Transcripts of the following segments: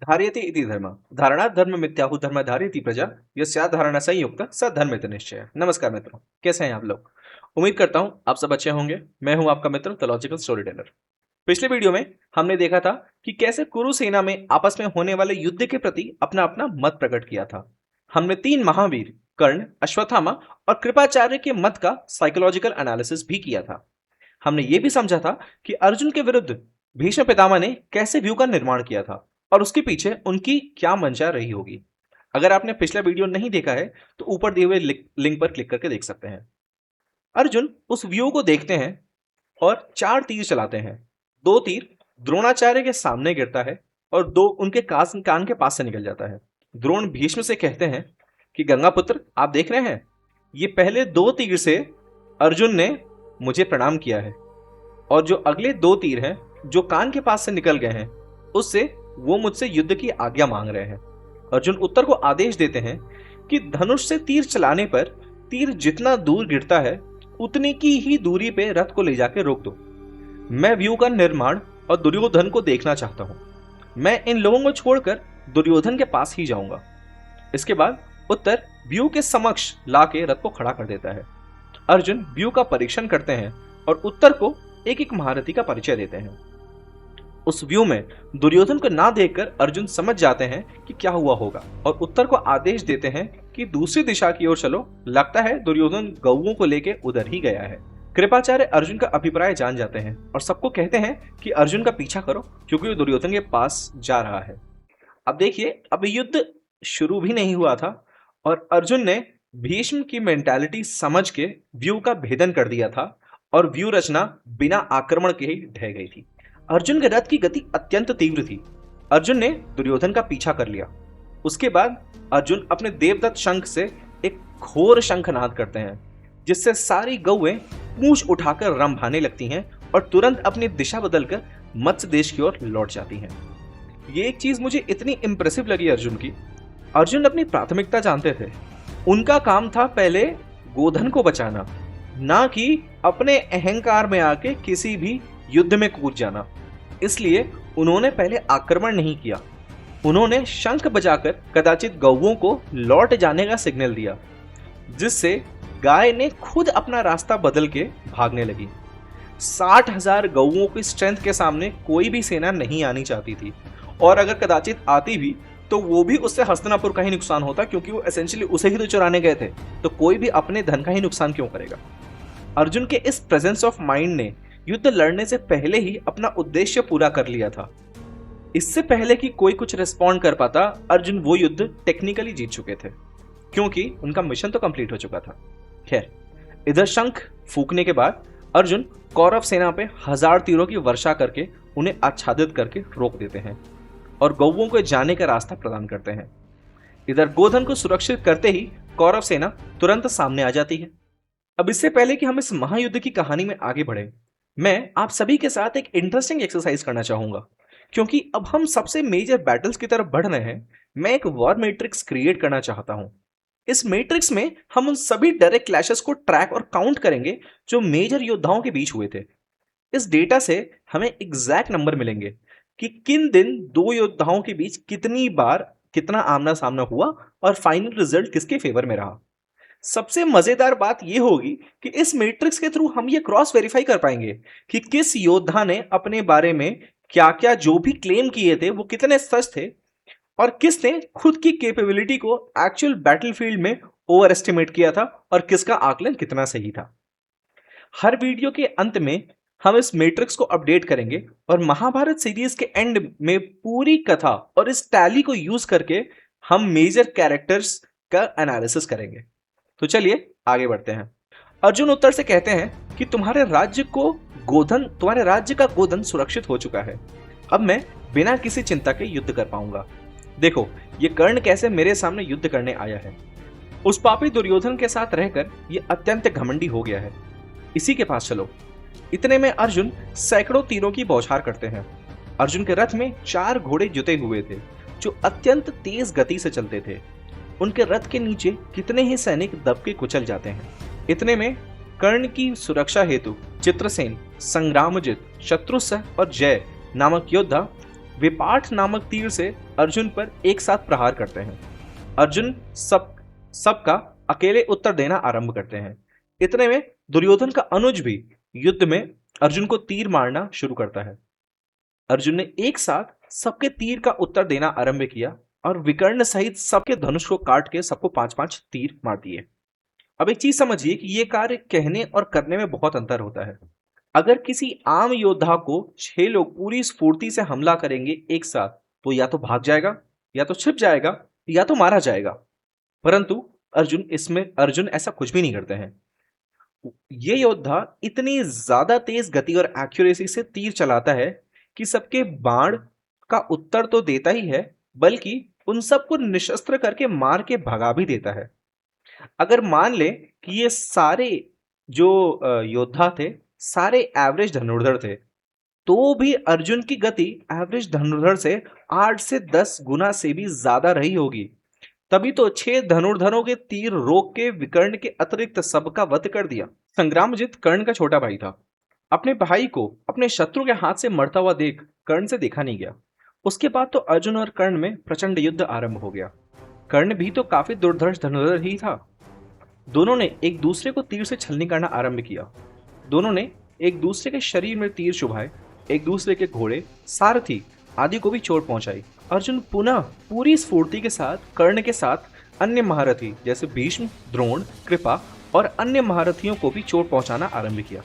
धारयति इति धर्म धारणा धर्म मिथ्याहु धर्म धारयति प्रजा यस्या धारणा संयुक्त स धर्म इति निश्चय। नमस्कार मित्रों, कैसे हैं आप लोग। उम्मीद करता हूं आप सब अच्छे होंगे। मैं हूं आपका मित्र द लॉजिकल स्टोरी टेलर। पिछले वीडियो में हमने देखा था कि कैसे कुरु सेना में आपस में होने वाले युद्ध के प्रति अपना अपना मत प्रकट किया था। हमने 3 महावीर कर्ण, अश्वत्थामा और कृपाचार्य के मत का साइकोलॉजिकल एनालिसिस भी किया था। हमने ये भी समझा था कि अर्जुन के विरुद्ध भीष्म पितामह ने कैसे व्यू का निर्माण किया था और उसके पीछे उनकी क्या मंशा रही होगी। अगर आपने पिछला वीडियो नहीं देखा है तो ऊपर दिए हुए लिंक पर क्लिक करके देख सकते हैं। अर्जुन उस व्यू को देखते हैं और 4 तीर चलाते हैं। 2 तीर द्रोणाचार्य के सामने गिरता है और 2 उनके कान के पास से निकल जाता है। द्रोण भीष्म से कहते हैं कि गंगापुत्र, आप देख रहे हैं, ये पहले 2 तीर से अर्जुन ने मुझे प्रणाम किया है और जो अगले 2 तीर हैं जो कान के पास से निकल गए हैं उससे वो मुझसे युद्ध की आज्ञा मांग रहे हैं। अर्जुन उत्तर को आदेश देते हैं कि धनुष से तीर चलाने पर तीर जितना दूर गिरता है उतनी की ही दूरी पे रथ को ले जाके रोक दो। मैं व्यू का निर्माण और दुर्योधन को देखना चाहता हूं। मैं इन लोगों को छोड़कर दुर्योधन के पास ही जाऊंगा। इसके बाद उत्तर व्यू के समक्ष लाके रथ को खड़ा कर देता है। अर्जुन व्यू का परीक्षण करते हैं और उत्तर को एक एक महारथी का परिचय देते हैं। उस व्यू में दुर्योधन को ना देखकर अर्जुन समझ जाते हैं कि क्या हुआ होगा और उत्तर को आदेश देते हैं कि दूसरी दिशा की ओर चलो। लगता है दुर्योधन गौओं को लेके उधर ही गया है। कृपाचार्य अर्जुन का अभिप्राय जान जाते हैं और सबको कहते हैं कि अर्जुन का पीछा करो क्योंकि वो दुर्योधन के पास जा रहा है। अब देखिए, अब युद्ध शुरू भी नहीं हुआ था और अर्जुन ने भीष्म की मेंटालिटी समझ के व्यू का भेदन कर दिया था और व्यू रचना बिना आक्रमण के ही ढह गई थी। अर्जुन के रथ की गति अत्यंत तीव्र थी। अर्जुन ने दुर्योधन का पीछा कर लिया। उसके बाद अर्जुन अपने देवदत्त शंख से एक घोर शंखनाद करते हैं जिससे सारी गौएं पूंछ उठाकर रंभाने लगती हैं और तुरंत अपनी दिशा बदलकर मत्स्य देश की ओर लौट जाती हैं। ये एक चीज मुझे इतनी इंप्रेसिव लगी अर्जुन की। अर्जुन अपनी प्राथमिकता जानते थे। उनका काम था पहले गोधन को बचाना, ना कि अपने अहंकार में आके किसी भी युद्ध में कूद जाना। इसलिए उन्होंने पहले आक्रमण नहीं किया। उन्होंने शंख बजाकर कदाचित गौओं को लौट जाने का सिग्नल दिया जिससे गाय ने खुद अपना रास्ता बदल के भागने लगी। 60,000 गौओं की स्ट्रेंथ के सामने कोई भी सेना नहीं आनी चाहती थी और अगर कदाचित आती भी तो वो भी उससे हस्तिनापुर का ही नुकसान होता क्योंकि वो एसेंशियली उसे ही तो चुराने गए थे। तो कोई भी अपने धन का ही नुकसान क्यों करेगा। अर्जुन के इस प्रेजेंस ऑफ माइंड ने युद्ध लड़ने से पहले ही अपना उद्देश्य पूरा कर लिया था। इससे पहले कि कोई कुछ रिस्पॉन्ड कर पाता, अर्जुन वो युद्ध टेक्निकली जीत चुके थे क्योंकि उनका मिशन तो कंप्लीट हो चुका था। खैर, इधर शंख फूकने के बाद अर्जुन कौरव सेना पे 1000 तीरों की वर्षा करके उन्हें आच्छादित करके रोक देते हैं और गौओं को जाने का रास्ता प्रदान करते हैं। इधर गोधन को सुरक्षित करते ही कौरव सेना तुरंत सामने आ जाती है। अब इससे पहले कि हम इस महायुद्ध की कहानी में आगे बढ़े, मैं आप सभी के साथ एक इंटरेस्टिंग एक्सरसाइज करना चाहूंगा क्योंकि अब हम सबसे मेजर बैटल्स की तरफ बढ़ रहे हैं। मैं एक वॉर मैट्रिक्स क्रिएट करना चाहता हूं। इस मैट्रिक्स में हम उन सभी डायरेक्ट क्लैशेस को ट्रैक और काउंट करेंगे जो मेजर योद्धाओं के बीच हुए थे। इस डेटा से हमें एग्जैक्ट नंबर मिलेंगे कि किन दिन 2 योद्धाओं के बीच कितनी बार कितना आमना सामना हुआ और फाइनल रिजल्ट किसके फेवर में रहा। सबसे मजेदार बात यह होगी कि इस मैट्रिक्स के थ्रू हम ये क्रॉस वेरीफाई कर पाएंगे कि किस योद्धा ने अपने बारे में क्या क्या जो भी क्लेम किए थे वो कितने सच थे और किसने खुद की कैपेबिलिटी को एक्चुअल बैटलफील्ड में ओवर एस्टिमेट किया था और किसका आकलन कितना सही था। हर वीडियो के अंत में हम इस मैट्रिक्स को अपडेट करेंगे और महाभारत सीरीज के एंड में पूरी कथा और इस टैली को यूज करके हम मेजर कैरेक्टर्स का एनालिसिस करेंगे। तो चलिए आगे बढ़ते हैं। अर्जुन उत्तर से कहते हैं कि तुम्हारे राज्य का गोधन सुरक्षित हो चुका है। अब मैं बिना किसी चिंता के युद्ध कर पाऊंगा। देखो, ये कर्ण कैसे मेरे सामने युद्ध करने आया है। उस पापी दुर्योधन के साथ रहकर ये अत्यंत घमंडी हो गया है। इसी के पास चलो। इतने में अर्जुन सैकड़ों तीरों की बौछार करते हैं। अर्जुन के रथ में 4 घोड़े जुते हुए थे जो अत्यंत तेज गति से चलते थे। उनके रथ के नीचे कितने ही सैनिक दब के कुचल जाते हैं। इतने में कर्ण की सुरक्षा हेतु चित्रसेन, संग्रामजित, शत्रुसह और जय नामक योद्धा विपाठ नामक तीर से अर्जुन पर एक साथ प्रहार करते हैं। अर्जुन सबका अकेले उत्तर देना आरंभ करते हैं। इतने में दुर्योधन का अनुज भी युद्ध में अर्जुन को तीर मारना शुरू करता है। अर्जुन ने एक साथ सबके तीर का उत्तर देना आरंभ किया और विकर्ण सहित सबके धनुष को काट के सबको 5-5 तीर मार दिए। अब एक चीज समझिए कि यह कार्य कहने और करने में बहुत अंतर होता है। अगर किसी आम योद्धा को 6 लोग पूरी स्फूर्ति से हमला करेंगे एक साथ, तो या तो भाग जाएगा, या तो छिप जाएगा, या तो मारा जाएगा। परंतु अर्जुन ऐसा कुछ भी नहीं करते हैं। ये योद्धा इतनी ज्यादा तेज गति और एक्यूरेसी से तीर चलाता है कि सबके बाण का उत्तर तो देता ही है, बल्कि उन सबको निशस्त्र करके मार के भगा भी देता है। अगर मान ले कि ये सारे जो योद्धा थे सारे एवरेज धनुर्धर थे, तो भी अर्जुन की गति एवरेज धनुर्धर से 8 से 10 गुना से भी ज्यादा रही होगी। तभी तो 6 धनुर्धरों के तीर रोक के विकर्ण के अतिरिक्त सबका वध कर दिया। संग्रामजित कर्ण का छोटा भाई था। अपने भाई को अपने शत्रु के हाथ से मरता हुआ देख कर्ण से देखा नहीं गया। उसके बाद तो अर्जुन और कर्ण में प्रचंड युद्ध आरंभ हो गया। कर्ण भी तो काफी दुर्धर्ष धनुर्धर ही था। दोनों ने एक दूसरे को तीर से छलनी करना आरंभ किया। दोनों ने एक दूसरे के शरीर में तीर चुभाए, एक दूसरे के घोड़े, सारथी आदि को भी चोट पहुंचाई। अर्जुन पुनः पूरी स्फूर्ति के साथ कर्ण के साथ अन्य महारथी जैसे भीष्म, द्रोण, कृपा और अन्य महारथियों को भी चोट पहुंचाना आरंभ किया।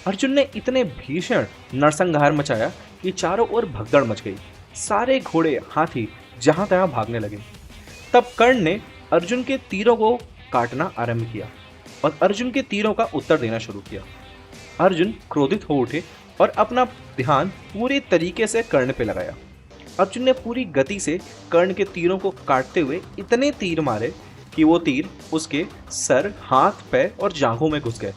अर्जुन ने इतने भीषण नरसंहार मचाया कि चारों ओर भगदड़ मच गई। सारे घोड़े, हाथी जहां तहां भागने लगे। तब कर्ण ने अर्जुन के तीरों को काटना आरंभ किया और अर्जुन के तीरों का उत्तर देना शुरू किया। अर्जुन क्रोधित हो उठे और अपना ध्यान पूरे तरीके से कर्ण पे लगाया। अर्जुन ने पूरी गति से कर्ण के तीरों को काटते हुए इतने तीर मारे कि वो तीर उसके सर, हाथ, पैर और जांघों में घुस गए।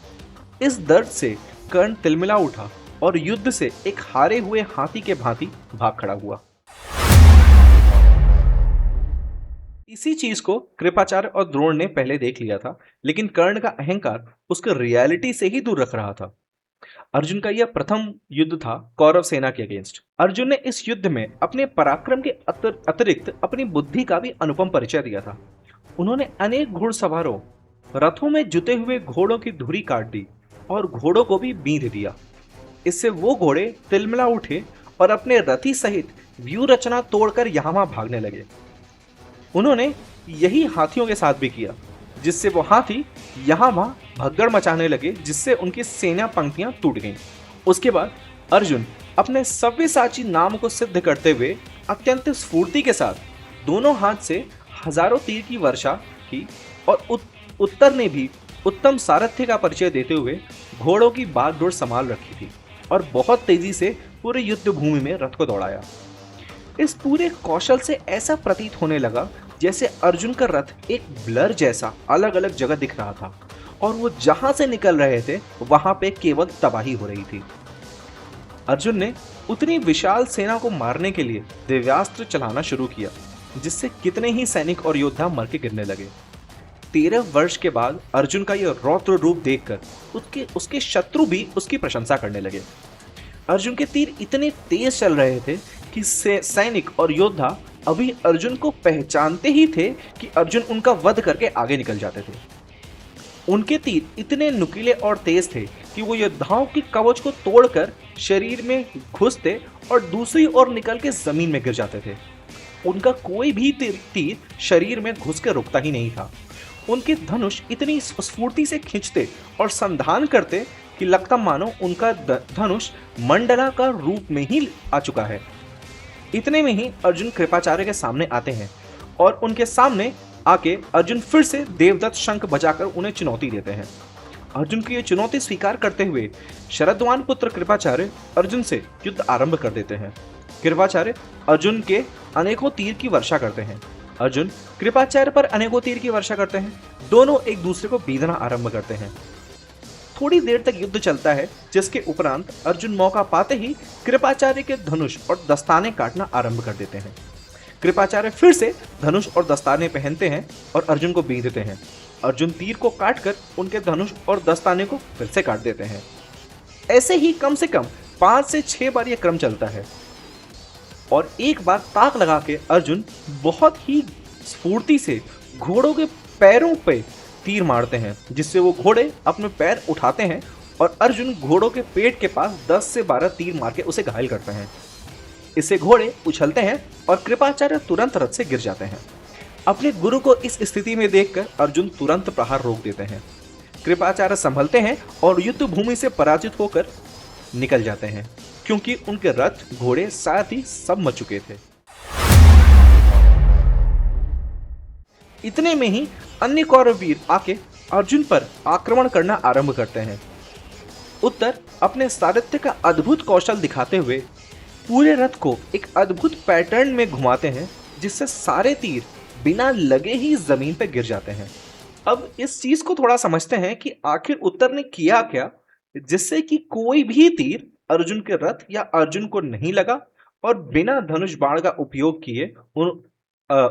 इस दर्द से कर्ण तिलमिला उठा और युद्ध से एक हारे हुए हाथी के भांति भाग खड़ा हुआ। इसी चीज को कृपाचार्य और द्रोण ने पहले देख लिया था, लेकिन कर्ण का अहंकार उसको रियलिटी से ही दूर रख रहा था। अर्जुन का यह प्रथम युद्ध था कौरव सेना के अगेंस्ट। अर्जुन ने इस युद्ध में अपने पराक्रम के अतिरिक्त अपनी बुद्धि का भी अनुपम परिचय दिया था। उन्होंने अनेक घुड़सवारों, रथों में जुते हुए घोड़ों की धुरी काट दी और घोड़ों को भी बींध दिया। इससे वो घोड़े तिलमिला उठे और अपने रथी सहित व्यूह रचना तोड़कर यहां वहां भागने लगे। उन्होंने यही हाथियों के साथ भी किया, जिससे वो हाथी यहां वहां भगदड़ मचाने लगे, जिससे उनकी सेना पंक्तियां टूट गईं। उसके बाद अर्जुन अपने सव्यसाची नाम को सिद्ध करते हुए अत्यंत स्फूर्ति के साथ दोनों हाथ से हजारों तीर की वर्षा की और उत्तर ने भी उत्तम सारथ्य का परिचय देते हुए घोड़ों की बागडोर संभाल रखी थी और बहुत तेजी से पूरे युद्ध भूमि में रथ को दौड़ाया। इस पूरे कौशल से ऐसा प्रतीत होने लगा जैसे अर्जुन का रथ एक ब्लर जैसा अलग अलग जगह दिख रहा था और वो जहां से निकल रहे थे वहां पे केवल तबाही हो रही थी। अर्जुन ने उतनी विशाल सेना को मारने के लिए दिव्यास्त्र चलाना शुरू किया, जिससे कितने ही सैनिक और योद्धा मर के गिरने लगे। 13 वर्ष के बाद अर्जुन का यह रौद्र रूप देखकर उसके शत्रु भी उसकी प्रशंसा करने लगे। अर्जुन के तीर इतने तेज चल रहे थे कि सैनिक और योद्धा अभी अर्जुन को पहचानते ही थे कि अर्जुन उनका वध करके आगे निकल जाते थे। उनके तीर इतने नुकीले और तेज थे कि वो योद्धाओं की कवच को तोड़कर शरीर में घुसते और दूसरी ओर निकल के जमीन में गिर जाते थे। उनका कोई भी तीर शरीर में घुस के रुकता ही नहीं था। उनके धनुष इतनी स्फूर्ति से खींचते और संधान करते कि लगता मानो उनका धनुष मंडलाकार रूप में ही आ चुका है। इतने में ही अर्जुन कृपाचार्य के सामने आते हैं और उनके सामने आके अर्जुन फिर से देवदत्त शंख बजाकर उन्हें चुनौती देते हैं। अर्जुन की ये चुनौती स्वीकार करते हुए शरद्वान पुत्र कृपाचार्य अर्जुन से युद्ध आरंभ कर देते हैं। कृपाचार्य अर्जुन के अनेकों तीर की वर्षा करते हैं। अर्जुन कृपाचार्य पर अनेकों तीर की वर्षा करते हैं। दोनों एक दूसरे को बीधना आरंभ करते हैं। थोड़ी देर तक युद्ध चलता है, जिसके उपरांत अर्जुन मौका पाते ही कृपाचार्य के धनुष और दस्ताने काटना आरंभ कर देते हैं। कृपाचार्य फिर से धनुष और दस्ताने पहनते हैं और अर्जुन को बींधते हैं। अर्जुन तीर को काटकर उनके धनुष और दस्ताने को फिर से काट देते हैं। ऐसे ही कम से कम 5 से 6 बार यह क्रम चलता है। और एक बार ताक लगा के अर्जुन बहुत ही स्फूर्ति से घोड़ों के पैरों पे तीर मारते हैं, जिससे वो घोड़े अपने पैर उठाते हैं और अर्जुन घोड़ों के पेट के पास 10 से 12 तीर मार के उसे घायल करते हैं। इससे घोड़े उछलते हैं और कृपाचार्य तुरंत रथ से गिर जाते हैं। अपने गुरु को इस स्थिति में देखकर अर्जुन तुरंत प्रहार रोक देते हैं। कृपाचार्य संभलते हैं और युद्ध भूमि से पराजित होकर निकल जाते हैं, क्योंकि उनके रथ, घोड़े, साथ ही सब मर चुके थे। इतने में ही अन्य कौरव वीर आके अर्जुन पर आक्रमण करना आरंभ करते हैं। उत्तर अपने सारथ्य का अद्भुत कौशल दिखाते हुए पूरे रथ को एक अद्भुत पैटर्न में घुमाते हैं, जिससे सारे तीर बिना लगे ही जमीन पर गिर जाते हैं। अब इस चीज को थोड़ा समझते हैं कि आखिर उत्तर ने किया क्या, जिससे कि कोई भी तीर अर्जुन के रथ या अर्जुन को नहीं लगा और बिना धनुष बाण का उपयोग किए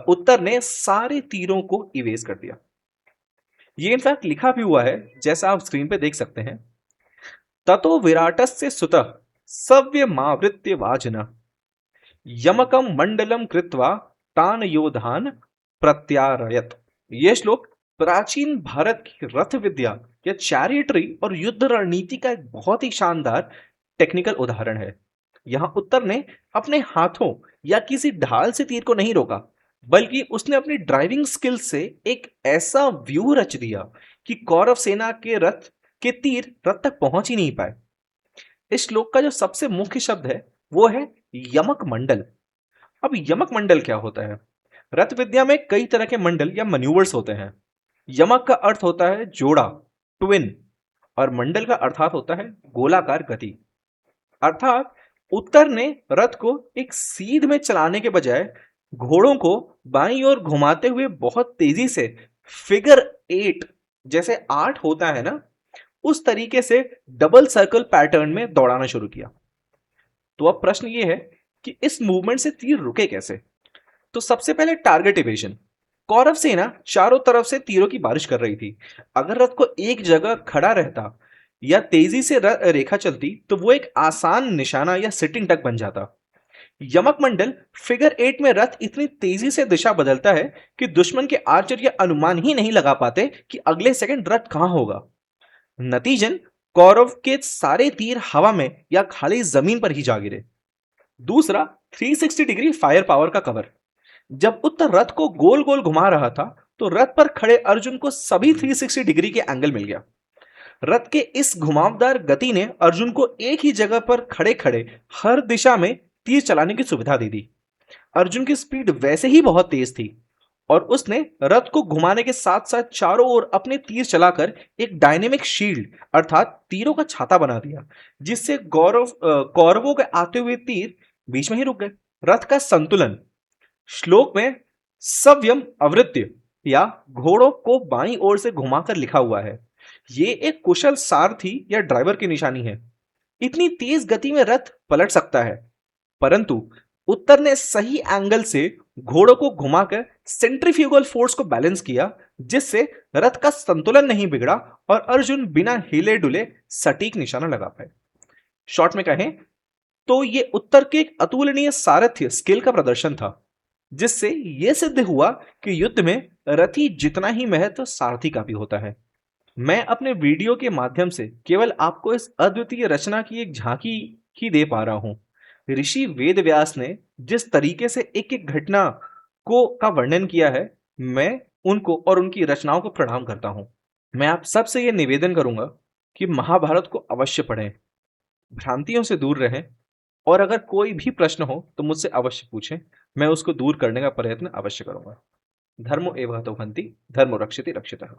उत्तर ने सारे तीरों को इवेज कर दिया। ये इनफैक्ट लिखा भी हुआ है, जैसा आप स्क्रीन पे देख सकते हैं। ततो विराटस्य सुतः सव्यमावृत्य वाजना यमकम मंडलम कृत्वा तान योधान प्रत्यारयत। यह श्लोक प्राचीन भारत की रथ विद्या या चैरियटरी और युद्ध रणनीति का एक बहुत ही शानदार टेक्निकल उदाहरण है। यहां उत्तर ने अपने हाथों या किसी ढाल से तीर को नहीं रोका, बल्कि उसने अपनी ड्राइविंग स्किल से एक ऐसा व्यू रच दिया कि कौरव सेना के रथ के तीर रथ तक पहुंच ही नहीं पाए। इस श्लोक का जो सबसे मुख्य शब्द है वो है यमक मंडल। अब यमक मंडल क्या होता है? रथ विद्या में कई तरह के मंडल या मैन्यूवर्स होते हैं। यमक का अर्थ होता है जोड़ा, ट्विन, और मंडल का अर्थात होता है गोलाकार गति। अर्थात उत्तर ने रथ को एक सीध में चलाने के बजाय घोड़ों को बाईं ओर घुमाते हुए बहुत तेजी से फिगर 8, जैसे 8 होता है ना, उस तरीके से डबल सर्कल पैटर्न में दौड़ाना शुरू किया। तो अब प्रश्न ये है कि इस मूवमेंट से तीर रुके कैसे? तो सबसे पहले टारगेट इवेजन। कौरव सेना चारों तरफ से तीरों की बारिश कर रही थी। अगर रथ को एक जगह खड़ा रहता या तेजी से रेखा चलती तो वो एक आसान निशाना या सिटिंग डक बन जाता। यमक मंडल फिगर 8 में रथ इतनी तेजी से दिशा बदलता है कि दुश्मन के आर्चर ये अनुमान ही नहीं लगा पाते कि अगले सेकंड रथ कहां होगा। नतीजन कौरव के सारे तीर हवा में या खाली जमीन पर ही जा गिरे। दूसरा, 360 डिग्री फायर पावर का कवर। जब उत्तर रथ को गोल गोल घुमा रहा था तो रथ पर खड़े अर्जुन को सभी 360 डिग्री के एंगल मिल गया। रथ के इस घुमावदार गति ने अर्जुन को एक ही जगह पर खड़े खड़े हर दिशा में तीर चलाने की सुविधा दे दी। अर्जुन की स्पीड वैसे ही बहुत तेज थी और उसने रथ को घुमाने के साथ साथ चारों ओर अपने तीर चलाकर एक डायनेमिक शील्ड अर्थात तीरों का छाता बना दिया, जिससे कौरवों के आते हुए तीर बीच में ही रुक गए। रथ का संतुलन श्लोक में सव्यम अवृत्य या घोड़ों को बाईं ओर से घुमाकर लिखा हुआ है। ये एक कुशल सारथी या ड्राइवर की निशानी है। इतनी तेज गति में रथ पलट सकता है, परंतु उत्तर ने सही एंगल से घोड़ों को घुमाकर सेंट्रीफ्यूगल फोर्स को बैलेंस किया, जिससे रथ का संतुलन नहीं बिगड़ा और अर्जुन बिना हिले डुले सटीक निशाना लगा पाए। शॉर्ट में कहें तो ये उत्तर के एक अतुलनीय सारथ्य स्किल का प्रदर्शन था, जिससे यह सिद्ध हुआ कि युद्ध में रथी जितना ही महत्व सारथी का भी होता है। मैं अपने वीडियो के माध्यम से केवल आपको इस अद्वितीय रचना की एक झांकी ही दे पा रहा हूं। ऋषि वेदव्यास ने जिस तरीके से एक एक घटना का वर्णन किया है, मैं उनको और उनकी रचनाओं को प्रणाम करता हूं। मैं आप सबसे यह निवेदन करूंगा कि महाभारत को अवश्य पढ़ें, भ्रांतियों से दूर रहें, और अगर कोई भी प्रश्न हो तो मुझसे अवश्य पूछें, मैं उसको दूर करने का प्रयत्न अवश्य करूंगा। धर्मो एव हतो हन्ति, धर्मो रक्षति रक्षितः।